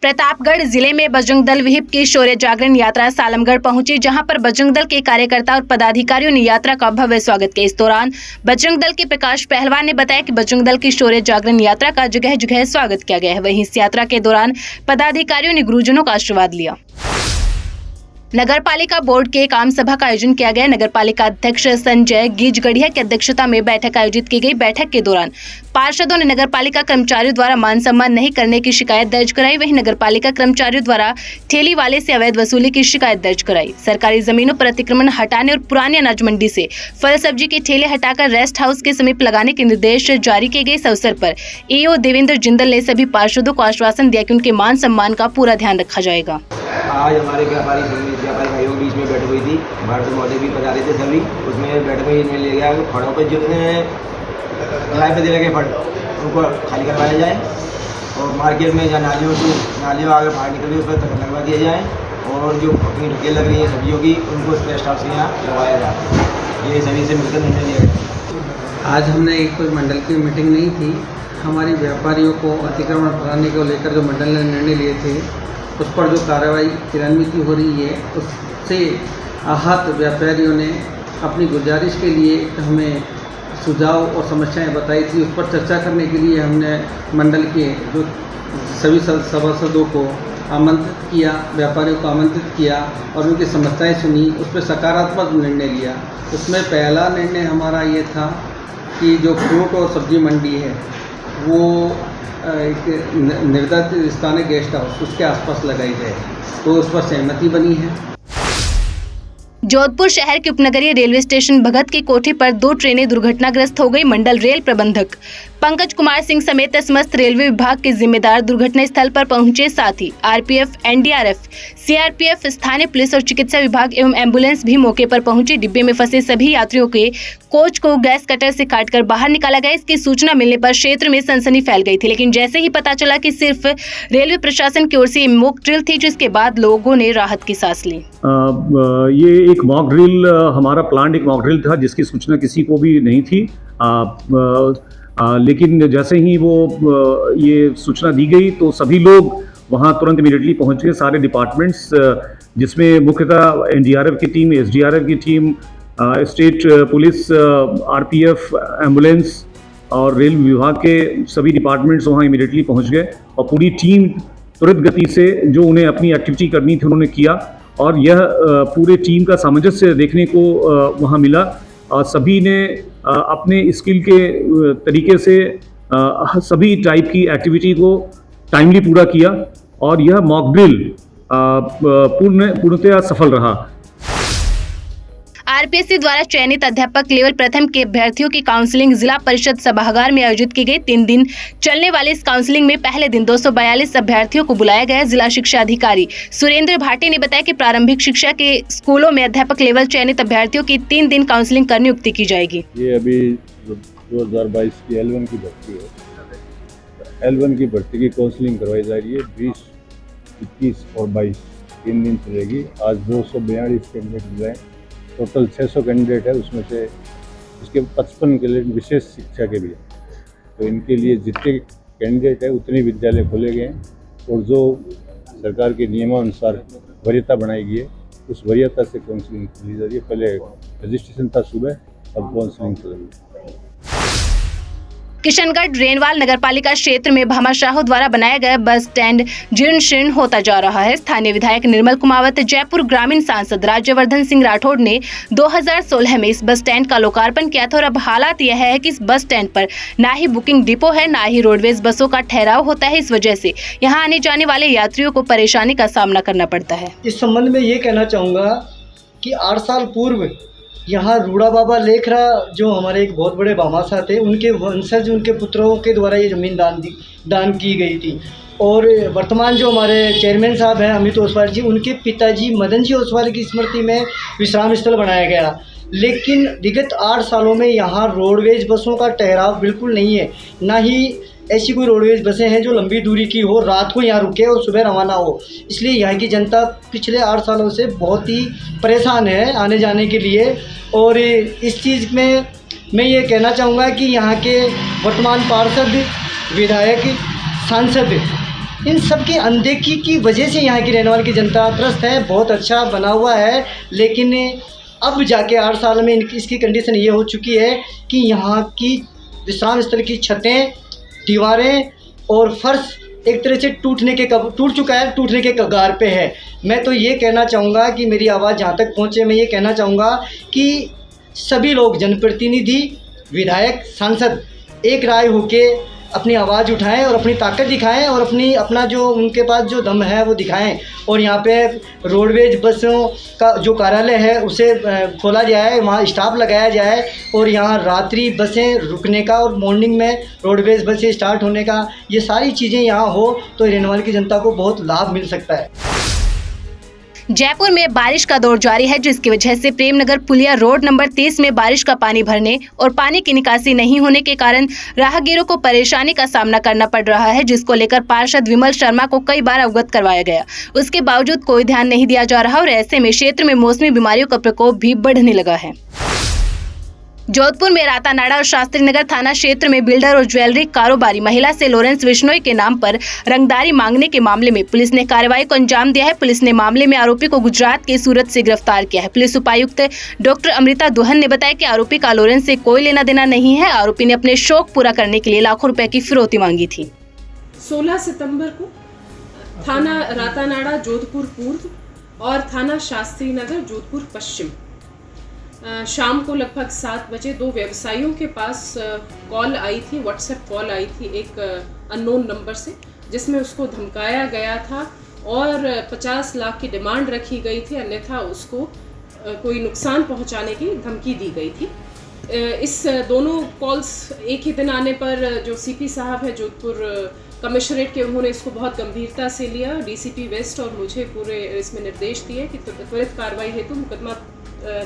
प्रतापगढ़ जिले में बजरंग दल विहिप की शौर्य जागरण यात्रा सालमगढ़ पहुंची, जहां पर बजरंग दल के कार्यकर्ता और पदाधिकारियों ने यात्रा का भव्य स्वागत किया। इस दौरान बजरंग दल के प्रकाश पहलवान ने बताया कि बजरंग दल की शौर्य जागरण यात्रा का जगह जगह स्वागत किया गया है। वहीं इस यात्रा के दौरान पदाधिकारियों ने गुरुजनों का आशीर्वाद लिया। नगर पालिका बोर्ड के एक आम सभा का आयोजन किया गया। नगर पालिका अध्यक्ष संजय गीजगढ़िया की अध्यक्षता में बैठक आयोजित की गई। बैठक के दौरान पार्षदों ने नगर पालिका कर्मचारियों द्वारा मान सम्मान नहीं करने की शिकायत दर्ज कराई। वहीं नगर पालिका कर्मचारियों द्वारा ठेली वाले से अवैध वसूली की शिकायत दर्ज कराई। सरकारी जमीनों पर अतिक्रमण हटाने और पुरानी अनाज मंडी से फल सब्जी के ठेले हटाकर रेस्ट हाउस के समीप लगाने के निर्देश जारी किए गए। इस अवसर पर ईओ देवेंद्र जिंदल ने सभी पार्षदों को आश्वासन दिया कि उनके मान सम्मान का पूरा ध्यान रखा जाएगा। आज हमारे व्यापारी भाइयों के बीच में बैठक हुई थी। भारत महोदय भी बता रहे थे सभी, उसमें बैठक में ले गया फड़ों पर जितने किराए पे दे लगे फड़ उनको खाली करवाया जाए और मार्केट में या नालियों आगे बाहर निकल गई उस पर तक लगवा दिया जाए और जो अपनी ढकेल लग रही है सब्जियों की उनको रेस्ट हाउस के यहाँ लगवाया जाए। ये सभी से मिलकर निर्णय लिया गया। आज हमने एक कोई मंडल की मीटिंग नहीं थी। हमारी व्यापारियों को अतिक्रमण हटाने को लेकर जो मंडल ने निर्णय लिए थे उस पर जो कार्रवाई क्रियान्वित हो रही है उससे आहत व्यापारियों ने अपनी गुजारिश के लिए हमें सुझाव और समस्याएं बताई थी। उस पर चर्चा करने के लिए हमने मंडल के जो सभी सभासदों को आमंत्रित किया, व्यापारियों को आमंत्रित किया और उनकी समस्याएं सुनी। उस पर सकारात्मक निर्णय लिया। उसमें पहला निर्णय हमारा ये था कि जो फ्रूट और सब्जी मंडी है वो एक निर्धारित स्थानीय गेस्ट हाउस उसके आसपास लगाई जाए, तो उस पर सहमति बनी है। जोधपुर शहर के उपनगरीय रेलवे स्टेशन भगत की कोठी पर 2 ट्रेनें दुर्घटनाग्रस्त हो गई। मंडल रेल प्रबंधक पंकज कुमार सिंह समेत समस्त रेलवे विभाग के जिम्मेदार दुर्घटना स्थल पर पहुंचे। साथ ही आरपीएफ, एनडीआरएफ, सीआरपीएफ, स्थानीय पुलिस और चिकित्सा विभाग एवं एम्बुलेंस भी मौके पर पहुंचे। डिब्बे में फंसे सभी यात्रियों के कोच को गैस कटर से काटकर बाहर निकाला गया। इसकी सूचना मिलने पर क्षेत्र में सनसनी फैल गई थी, लेकिन जैसे ही पता चला कि सिर्फ रेलवे प्रशासन की ओर से मॉक ड्रिल थी, जिसके बाद लोगों ने राहत की सांस ली। ये एक मॉक ड्रिल, हमारा प्लान एक मॉक ड्रिल था जिसकी सूचना किसी को भी नहीं थी। लेकिन जैसे ही वो ये सूचना दी गई तो सभी लोग वहाँ तुरंत इमीडिएटली पहुँच गए। सारे डिपार्टमेंट्स जिसमें मुख्यतः एनडीआरएफ की टीम, एसडीआरएफ की team, state police, RPF, ambulance और रेल विभाग के सभी डिपार्टमेंट्स वहाँ इमीडिएटली पहुँच गए और पूरी टीम तुरंत गति से जो उन्हें अपनी एक्टिविटी करनी थी उन्होंने किया और यह पूरे टीम का सामंजस्य देखने को वहाँ मिला। सभी ने अपने स्किल के तरीके से सभी टाइप की एक्टिविटी को टाइमली पूरा किया और यह मॉक ड्रिल पूर्णतया सफल रहा। आरपीएससी द्वारा चयनित अध्यापक लेवल प्रथम के अभ्यर्थियों की काउंसलिंग जिला परिषद सभागार में आयोजित की गई। 3 दिन चलने वाले इस काउंसलिंग में पहले दिन 242 अभ्यर्थियों को बुलाया गया। जिला शिक्षा अधिकारी सुरेंद्र भाटी ने बताया कि प्रारंभिक शिक्षा के स्कूलों में अध्यापक लेवल चयनित अभ्यर्थियों की 3 दिन काउंसलिंग कर नियुक्ति की जाएगी। ये अभी 2022 की L1 की भर्ती है। L1 की भर्ती की काउंसलिंग करवाई जा रही है। 20, 21 और 22 3 दिन चलेगी। आज 242 कैंडिडेट मिले। टोटल 600 कैंडिडेट है, उसमें से इसके 55 कैंडिडेट विशेष शिक्षा के भी हैं। तो इनके लिए जितने कैंडिडेट है उतने विद्यालय खोले गए हैं और जो सरकार के नियमानुसार वरीयता बनाई गई है उस वरीयता से काउंसलिंग की जा रही है। पहले रजिस्ट्रेशन था सुबह, अब काउंसलिंग चल रही है। किशनगढ़ रेनवाल नगरपालिका क्षेत्र में भामाशाहों द्वारा बनाया गया बस स्टैंड जीर्ण शीर्ण होता जा रहा है। स्थानीय विधायक निर्मल कुमावत, जयपुर ग्रामीण सांसद राज्यवर्धन सिंह राठौड़ ने 2016 में इस बस स्टैंड का लोकार्पण किया था और अब हालात यह है कि इस बस स्टैंड पर ना ही बुकिंग डिपो है, ना ही रोडवेज बसों का ठहराव होता है। इस वजह से यहाँ आने जाने वाले यात्रियों को परेशानी का सामना करना पड़ता है। इस संबंध में ये कहना चाहूँगा कि 8 साल पूर्व यहाँ रूड़ा बाबा लेखरा जो हमारे एक बहुत बड़े भामाशाह थे, उनके वंशज, उनके पुत्रों के द्वारा ये ज़मीन दान की गई थी और वर्तमान जो हमारे चेयरमैन साहब हैं अमित ओसवाल जी, उनके पिताजी मदन जी ओसवाल की स्मृति में विश्राम स्थल बनाया गया। लेकिन विगत 8 सालों में यहाँ रोडवेज बसों का ठहराव बिल्कुल नहीं है, ना ही ऐसी कोई रोडवेज बसें हैं जो लंबी दूरी की हो, रात को यहाँ रुके और सुबह रवाना हो। इसलिए यहाँ की जनता पिछले 8 सालों से बहुत ही परेशान है आने जाने के लिए। और इस चीज़ में मैं ये कहना चाहूँगा कि यहाँ के वर्तमान पार्षद, विधायक, सांसद इन सब की अनदेखी की वजह से यहाँ की रहने वाली की जनता त्रस्त है। बहुत अच्छा बना हुआ है, लेकिन अब जाके 8 साल में इसकी कंडीशन ये हो चुकी है कि यहाँ की विश्राम स्थल की छतें, दीवारें और फर्श एक तरह से टूट चुका है, टूटने के कगार पे है। मैं तो ये कहना चाहूँगा कि मेरी आवाज़ जहाँ तक पहुँचे, मैं ये कहना चाहूँगा कि सभी लोग, जनप्रतिनिधि, विधायक, सांसद एक राय होके अपनी आवाज़ उठाएं और अपनी ताकत दिखाएं और अपना जो उनके पास जो दम है वो दिखाएं। और यहाँ पे रोडवेज बसों का जो कार्यालय है उसे खोला जाए, वहाँ स्टाफ लगाया जाए और यहाँ रात्रि बसें रुकने का और मॉर्निंग में रोडवेज बसें स्टार्ट होने का, ये सारी चीज़ें यहाँ हो तो रेनवाल की जनता को बहुत लाभ मिल सकता है। जयपुर में बारिश का दौर जारी है, जिसकी वजह से प्रेमनगर पुलिया रोड नंबर 30 में बारिश का पानी भरने और पानी की निकासी नहीं होने के कारण राहगीरों को परेशानी का सामना करना पड़ रहा है, जिसको लेकर पार्षद विमल शर्मा को कई बार अवगत करवाया गया। उसके बावजूद कोई ध्यान नहीं दिया जा रहा और ऐसे में क्षेत्र में मौसमी बीमारियों का प्रकोप भी बढ़ने लगा है। जोधपुर में रातानाड़ा और शास्त्री नगर थाना क्षेत्र में बिल्डर और ज्वेलरी कारोबारी महिला से लॉरेंस बिश्नोई के नाम पर रंगदारी मांगने के मामले में पुलिस ने कार्रवाई को अंजाम दिया है। पुलिस ने मामले में आरोपी को गुजरात के सूरत से गिरफ्तार किया है। पुलिस उपायुक्त डॉक्टर अमृता दुहन ने बताया कि आरोपी का लॉरेंस से कोई लेना देना नहीं है। आरोपी ने अपने शौक पूरा करने के लिए लाखों रुपए की फिरौती मांगी थी। 16 सितंबर को थाना रातानाड़ा जोधपुर पूर्व और थाना शास्त्री नगर जोधपुर पश्चिम शाम को लगभग 7 बजे 2 व्यवसायियों के पास कॉल आई थी, व्हाट्सएप कॉल आई थी एक अननोन नंबर से, जिसमें उसको धमकाया गया था और 50 लाख की डिमांड रखी गई थी, अन्यथा उसको कोई नुकसान पहुंचाने की धमकी दी गई थी। इस दोनों कॉल्स एक ही दिन आने पर जो सीपी साहब है जोधपुर कमिश्नरेट के, उन्होंने इसको बहुत गंभीरता से लिया। डीसीपी वेस्ट और मुझे पूरे इसमें निर्देश दिए कि त्वरित कार्रवाई हेतु मुकदमा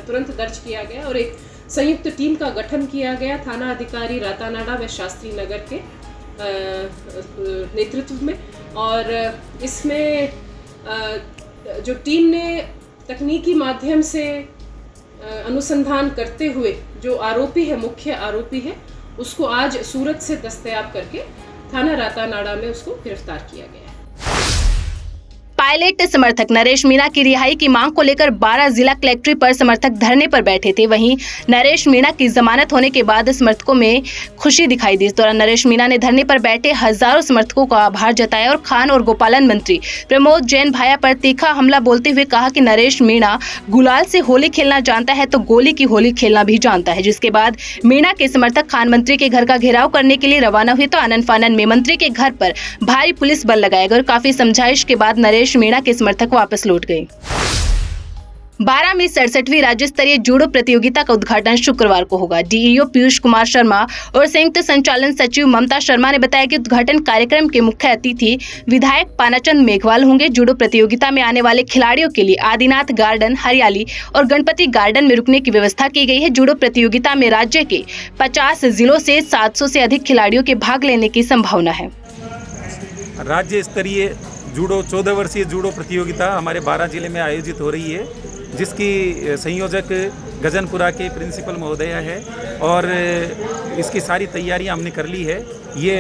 तुरंत दर्ज किया गया और एक संयुक्त टीम का गठन किया गया थाना अधिकारी रातानाड़ा व शास्त्री नगर के नेतृत्व में। और इसमें जो टीम ने तकनीकी माध्यम से अनुसंधान करते हुए जो आरोपी है, मुख्य आरोपी है, उसको आज सूरत से दस्तयाब करके थाना रातानाड़ा में उसको गिरफ्तार किया गया है। पायलट समर्थक नरेश मीणा की रिहाई की मांग को लेकर 12 जिला कलेक्ट्रेट पर समर्थक धरने पर बैठे थे। वहीं नरेश मीणा की जमानत होने के बाद समर्थकों में खुशी दिखाई दी। इस दौरान नरेश मीणा ने धरने पर बैठे हजारों समर्थकों का आभार जताया और खान और गोपालन मंत्री प्रमोद जैन भाया पर तीखा हमला बोलते हुए कहा कि नरेश मीणा गुलाल से होली खेलना जानता है तो गोली की होली खेलना भी जानता है। जिसके बाद मीणा के समर्थक खान मंत्री के घर का घेराव करने के लिए रवाना हुए तो आनन फानन में मंत्री के घर पर भारी पुलिस बल लगाया गया और काफी समझाइश के बाद नरेश मीणा के समर्थक वापस लौट गए। 12 में 67वीं राज्य स्तरीय जूडो प्रतियोगिता का उद्घाटन शुक्रवार को होगा। डीईओ पीयूष कुमार शर्मा और संयुक्त संचालन सचिव ममता शर्मा ने बताया कि उद्घाटन कार्यक्रम के मुख्य अतिथि विधायक पानाचंद मेघवाल होंगे। जूडो प्रतियोगिता में आने वाले खिलाड़ियों के लिए आदिनाथ गार्डन, हरियाली और गणपति गार्डन में रुकने की व्यवस्था की गई है। जूडो प्रतियोगिता में राज्य के 50 जिलों से 700 से अधिक खिलाड़ियों के भाग लेने की संभावना है। राज्य स्तरीय जूडो 14 वर्षीय जूडो प्रतियोगिता हमारे 12 जिले में आयोजित हो रही है, जिसकी संयोजक गजनपुरा के प्रिंसिपल महोदया है और इसकी सारी तैयारियां हमने कर ली है। ये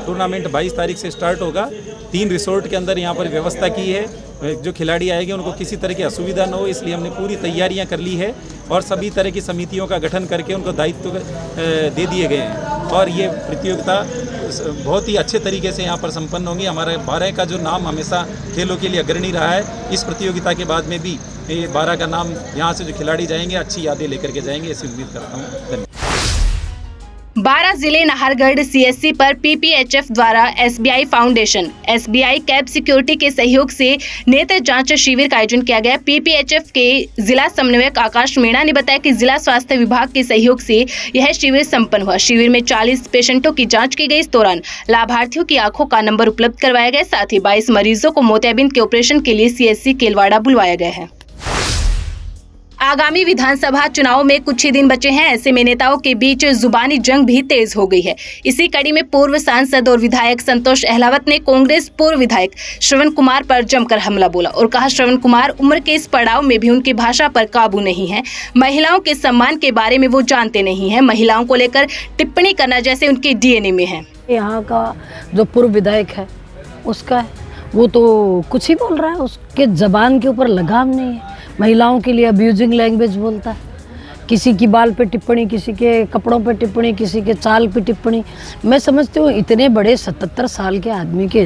टूर्नामेंट 22 तारीख से स्टार्ट होगा। 3 रिसोर्ट के अंदर यहाँ पर व्यवस्था की है, जो खिलाड़ी आएंगे उनको किसी तरह की असुविधा न हो, इसलिए हमने पूरी तैयारियां कर ली है और सभी तरह की समितियों का गठन करके उनको दायित्व दे दिए गए हैं और ये प्रतियोगिता बहुत ही अच्छे तरीके से यहाँ पर संपन्न होंगी। हमारे 12 का जो नाम हमेशा खेलों के लिए अग्रणी रहा है, इस प्रतियोगिता के बाद में भी ये 12 का नाम यहाँ से जो खिलाड़ी जाएंगे अच्छी यादें लेकर के जाएंगे, ऐसी उम्मीद करता हूँ। धन्यवाद। 12 जिले नाहरगढ़ सीएससी पर पीपीएचएफ द्वारा SBI foundation, SBI cab security के सहयोग से नेत्र जांच शिविर का आयोजन किया गया। पीपीएचएफ के जिला समन्वयक आकाश मीणा ने बताया कि जिला स्वास्थ्य विभाग के सहयोग से यह शिविर संपन्न हुआ। शिविर में 40 पेशेंटों की जांच की गई। इस दौरान लाभार्थियों की आंखों का नंबर उपलब्ध करवाया गया। साथ ही 22 मरीजों को मोतियाबिंद के ऑपरेशन के लिए सीएससी केलवाड़ा बुलवाया गया है। आगामी विधानसभा चुनाव में कुछ ही दिन बचे हैं, ऐसे में नेताओं के बीच जुबानी जंग भी तेज हो गई है। इसी कड़ी में पूर्व सांसद और विधायक संतोष अहलावत ने कांग्रेस पूर्व विधायक श्रवण कुमार पर जमकर हमला बोला और कहा श्रवण कुमार उम्र के इस पड़ाव में भी उनकी भाषा पर काबू नहीं है। महिलाओं के सम्मान के बारे में वो जानते नहीं है। महिलाओं को लेकर टिप्पणी करना जैसे उनके डीएनए में है। यहाँ का जो पूर्व विधायक है उसका है, वो तो कुछ ही बोल रहा है, उसके ज़बान के ऊपर लगाम नहीं है। महिलाओं के लिए अब्यूजिंग लैंग्वेज बोलता है, किसी की बाल पे टिप्पणी, किसी के कपड़ों पे टिप्पणी, किसी के चाल पे टिप्पणी। मैं समझती हूँ इतने बड़े 77 साल के आदमी के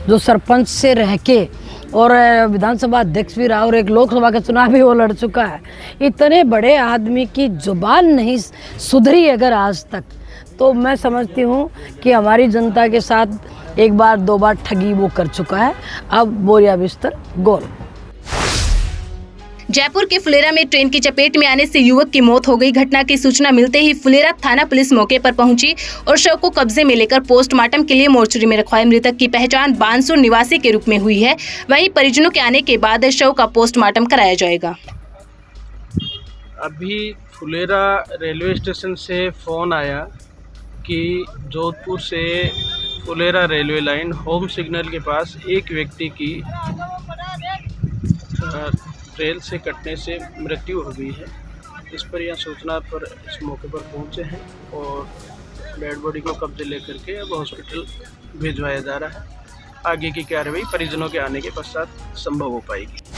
जो सरपंच से रह के और विधानसभा अध्यक्ष भी रहा और एक लोकसभा का चुनाव भी वो लड़ चुका है, इतने बड़े आदमी की जुबान नहीं सुधरी अगर आज तक, तो मैं समझती हूँ कि हमारी जनता के साथ एक बार दो बार ठगी वो कर चुका है। अब बोरिया बिस्तर गोल। जयपुर के फुलेरा में ट्रेन की चपेट में आने से युवक की मौत हो गई। घटना की सूचना मिलते ही फुलेरा थाना पुलिस मौके पर पहुंची और शव को कब्जे में लेकर पोस्टमार्टम के लिए मोर्चरी में रखवाया। मृतक की पहचान बानसूर निवासी के रूप में हुई है। वहीं परिजनों के आने के बाद शव का पोस्टमार्टम कराया जाएगा। अभी फुलेरा रेलवे स्टेशन से फ़ोन आया कि जोधपुर से Phulera railway line home signal के पास एक व्यक्ति की रेल से कटने से मृत्यु हो गई है। इस पर यह सूचना पर इस मौके पर पहुंचे हैं और डेड बॉडी को कब्जे लेकर के अब हॉस्पिटल भिजवाया जा रहा है। आगे की कार्रवाई परिजनों के आने के पश्चात संभव हो पाएगी।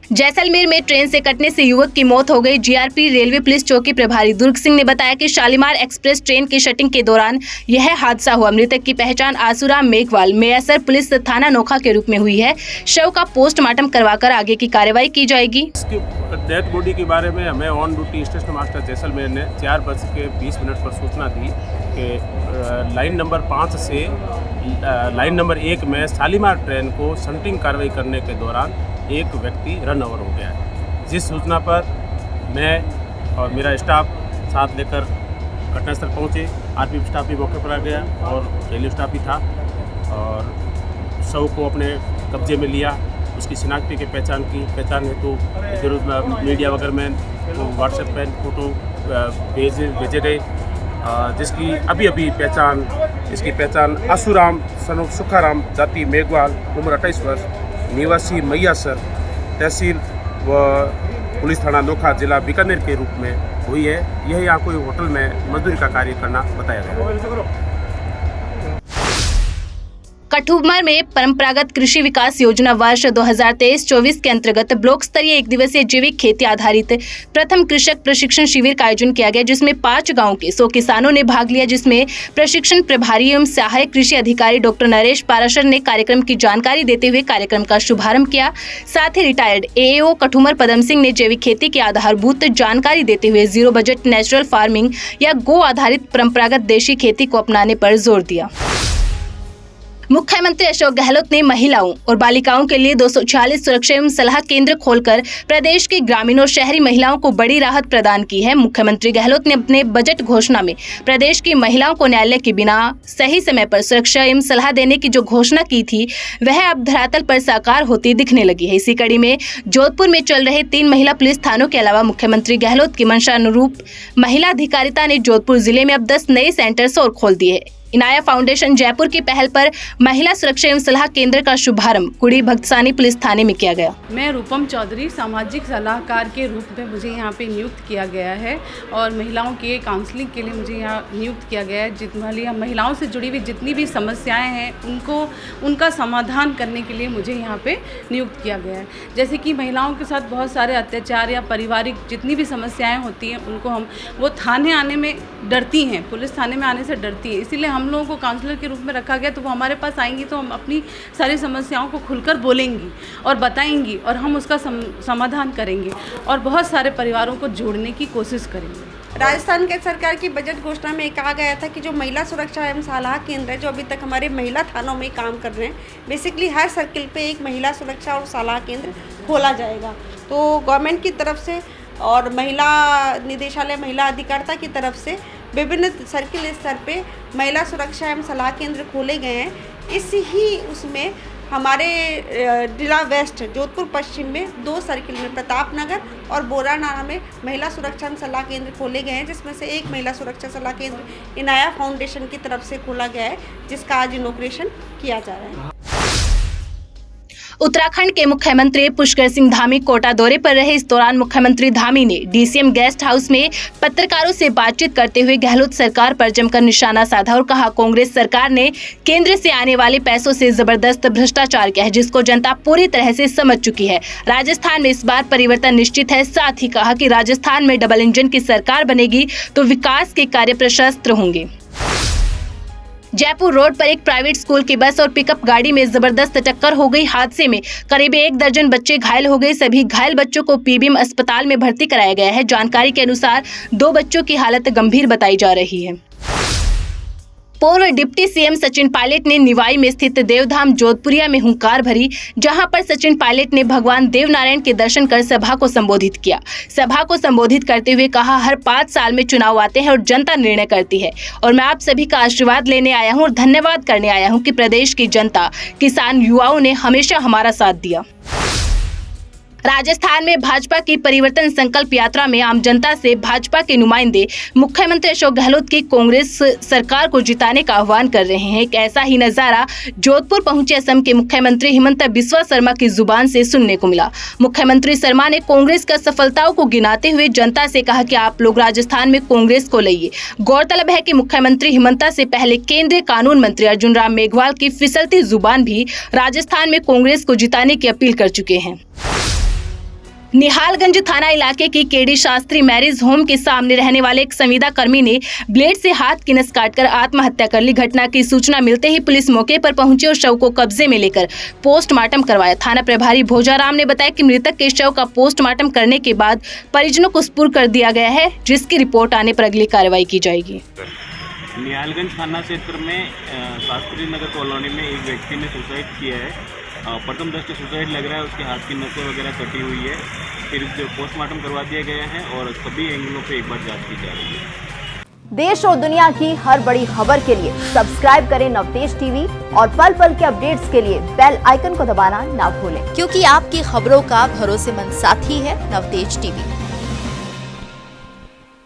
जैसलमेर में ट्रेन से कटने से युवक की मौत हो गई। जीआरपी रेलवे पुलिस चौकी प्रभारी दुर्ग सिंह ने बताया कि शालीमार एक्सप्रेस ट्रेन की शटिंग के दौरान यह हादसा हुआ। मृतक की पहचान आसूराम मेघवाल मेयसर पुलिस थाना नोखा के रूप में हुई है। शव का पोस्टमार्टम करवाकर आगे की कार्रवाई की जाएगी। इसकी डेथ बॉडी के बारे में हमें on duty station master Jaisalmer ने 4:20 पर सूचना दी कि लाइन नंबर 5 से लाइन नंबर 1 में शालीमार ट्रेन को शंटिंग कार्रवाई करने के दौरान एक व्यक्ति रन ओवर हो गया है। जिस सूचना पर मैं और मेरा स्टाफ साथ लेकर घटनास्थल पहुंचे। आरपीएफ स्टाफ भी मौके पर आ गया और रेलवे स्टाफ भी था और शव को अपने कब्जे में लिया। उसकी शिनाख्ती की पहचान हेतु फिर मीडिया वगैरह में व्हाट्सएप पर फोटो भेजे गए, जिसकी अभी इसकी पहचान आसूराम सन ऑफ सुखाराम जाति मेघवाल उम्र 28 वर्ष निवासी मैयासर तहसील व पुलिस थाना नोखा जिला बीकानेर के रूप में हुई है। यह यहाँ कोई होटल में मजदूरी का कार्य करना बताया गया। कठुमर में परंपरागत कृषि विकास योजना वर्ष 2023-24 के अंतर्गत ब्लॉक स्तरीय एक दिवसीय जैविक खेती आधारित प्रथम कृषक प्रशिक्षण शिविर का आयोजन किया गया, जिसमें 5 गांवों के 100 किसानों ने भाग लिया। जिसमें प्रशिक्षण प्रभारी एवं सहायक कृषि अधिकारी डॉक्टर नरेश पाराशर ने कार्यक्रम की जानकारी देते हुए कार्यक्रम का शुभारंभ किया। साथ ही रिटायर्ड एएओ कठुमर पदम सिंह ने जैविक खेती की आधारभूत जानकारी देते हुए जीरो बजट नेचुरल फार्मिंग या गो आधारित परंपरागत देशी खेती को अपनाने पर जोर दिया। मुख्यमंत्री अशोक गहलोत ने महिलाओं और बालिकाओं के लिए 246 सुरक्षा एवं सलाह केंद्र खोलकर प्रदेश की ग्रामीण और शहरी महिलाओं को बड़ी राहत प्रदान की है। मुख्यमंत्री गहलोत ने अपने बजट घोषणा में प्रदेश की महिलाओं को न्यायालय के बिना सही समय पर सुरक्षा एवं सलाह देने की जो घोषणा की थी, वह अब धरातल पर साकार होती दिखने लगी है। इसी कड़ी में जोधपुर में चल रहे 3 महिला पुलिस थानों के अलावा मुख्यमंत्री गहलोत की मंशा अनुरूप महिला अधिकारिता ने जोधपुर जिले में अब 10 नए सेंटर्स और खोल दिए। इनाया फाउंडेशन जयपुर की पहल पर महिला सुरक्षा एवं सलाह केंद्र का शुभारंभ कुड़ी भक्तसानी पुलिस थाने में किया गया। मैं रूपम चौधरी सामाजिक सलाहकार के रूप में मुझे यहाँ पे नियुक्त किया गया है और महिलाओं के काउंसलिंग के लिए मुझे यहाँ नियुक्त किया गया है। जितनी महिलाओं से जुड़ी हुई जितनी भी समस्याएं हैं उनका समाधान करने के लिए मुझे यहाँ पे नियुक्त किया गया है। जैसे कि महिलाओं के साथ बहुत सारे अत्याचार या पारिवारिक जितनी भी समस्याएँ होती हैं उनको वो थाने आने में डरती हैं, पुलिस थाने में आने से डरती है। इसीलिए हम लोगों को काउंसलर के रूप में रखा गया। तो वो हमारे पास आएंगी तो हम अपनी सारी समस्याओं को खुलकर बोलेंगी और बताएंगी और हम उसका समाधान करेंगे और बहुत सारे परिवारों को जोड़ने की कोशिश करेंगे। राजस्थान के सरकार की बजट घोषणा में कहा गया था कि जो महिला सुरक्षा एवं सलाह केंद्र है, जो अभी तक हमारे महिला थानों में काम कर रहे हैं, बेसिकली हर सर्किल पे एक महिला सुरक्षा और सलाह केंद्र खोला जाएगा। तो गवर्नमेंट की तरफ से और महिला निदेशालय महिला अधिकारिता की तरफ से विभिन्न सर्किल स्तर पे महिला सुरक्षा एवं सलाह केंद्र खोले गए हैं। इस ही उसमें हमारे जिला वेस्ट जोधपुर पश्चिम में 2 सर्किल में प्रतापनगर और बोरानाला में महिला सुरक्षा एवं सलाह केंद्र खोले गए हैं, जिसमें से एक महिला सुरक्षा सलाह केंद्र इनाया फाउंडेशन की तरफ से खोला गया है, जिसका आज इनॉग्रेशन किया जा रहा है। उत्तराखंड के मुख्यमंत्री पुष्कर सिंह धामी कोटा दौरे पर रहे। इस दौरान मुख्यमंत्री धामी ने डीसीएम गेस्ट हाउस में पत्रकारों से बातचीत करते हुए गहलोत सरकार पर जमकर निशाना साधा और कहा, कांग्रेस सरकार ने केंद्र से आने वाले पैसों से जबरदस्त भ्रष्टाचार किया है, जिसको जनता पूरी तरह से समझ चुकी है। राजस्थान में इस बार परिवर्तन निश्चित है। साथ ही कहा कि राजस्थान में डबल इंजन की सरकार बनेगी तो विकास के कार्य प्रशस्त होंगे। जयपुर रोड पर एक प्राइवेट स्कूल की बस और पिकअप गाड़ी में जबरदस्त टक्कर हो गई। हादसे में करीब 1 दर्जन बच्चे घायल हो गए। सभी घायल बच्चों को पीबीएम अस्पताल में भर्ती कराया गया है। जानकारी के अनुसार 2 बच्चों की हालत गंभीर बताई जा रही है। पूर्व डिप्टी सीएम सचिन पायलट ने निवाई में स्थित देवधाम जोधपुरिया में हुंकार भरी, जहां पर सचिन पायलट ने भगवान देवनारायण के दर्शन कर सभा को संबोधित किया। सभा को संबोधित करते हुए कहा, हर 5 साल में चुनाव आते हैं और जनता निर्णय करती है और मैं आप सभी का आशीर्वाद लेने आया हूं और धन्यवाद करने आया हूं कि प्रदेश की जनता, किसान, युवाओं ने हमेशा हमारा साथ दिया। राजस्थान में भाजपा की परिवर्तन संकल्प यात्रा में आम जनता से भाजपा के नुमाइंदे मुख्यमंत्री अशोक गहलोत की कांग्रेस सरकार को जिताने का आह्वान कर रहे हैं। एक ऐसा ही नजारा जोधपुर पहुंचे असम के मुख्यमंत्री हिमंता बिस्वा शर्मा की जुबान से सुनने को मिला। मुख्यमंत्री शर्मा ने कांग्रेस की सफलताओं को गिनाते हुए जनता से कहा कि आप लोग राजस्थान में कांग्रेस को लाइए। गौरतलब है कि मुख्यमंत्री हिमंता से पहले केंद्रीय कानून मंत्री अर्जुन राम मेघवाल की फिसलती जुबान भी राजस्थान में कांग्रेस को जिताने की अपील कर चुके हैं। निहालगंज थाना इलाके की केडी शास्त्री मैरिज होम के सामने रहने वाले एक संविदा कर्मी ने ब्लेड से हाथ की नस काटकर आत्महत्या कर ली। घटना की सूचना मिलते ही पुलिस मौके पर पहुंची और शव को कब्जे में लेकर पोस्टमार्टम करवाया। थाना प्रभारी भोजाराम ने बताया कि मृतक के शव का पोस्टमार्टम करने के बाद परिजनों को सुपुर्द कर दिया गया है, जिसकी रिपोर्ट आने पर अगली कार्रवाई की जाएगी। निहालगंज थाना क्षेत्र में शास्त्री नगर कॉलोनी में एक व्यक्ति ने सुसाइड किया है। प्रथम दृष्टि सुसाइड लग रहा है, उसके हाथ की नसें वगैरह कटी हुई है। फिर जो पोस्टमार्टम करवा दिया गया है और सभी एंगलों पे एक बार जांच की जा रही है। देश और दुनिया की हर बड़ी खबर के लिए सब्सक्राइब करें नवतेज टीवी और पल पल के अपडेट्स के लिए बेल आइकन को दबाना ना भूलें, क्योंकि आपकी खबरों का भरोसेमंद साथी है नवतेज टीवी।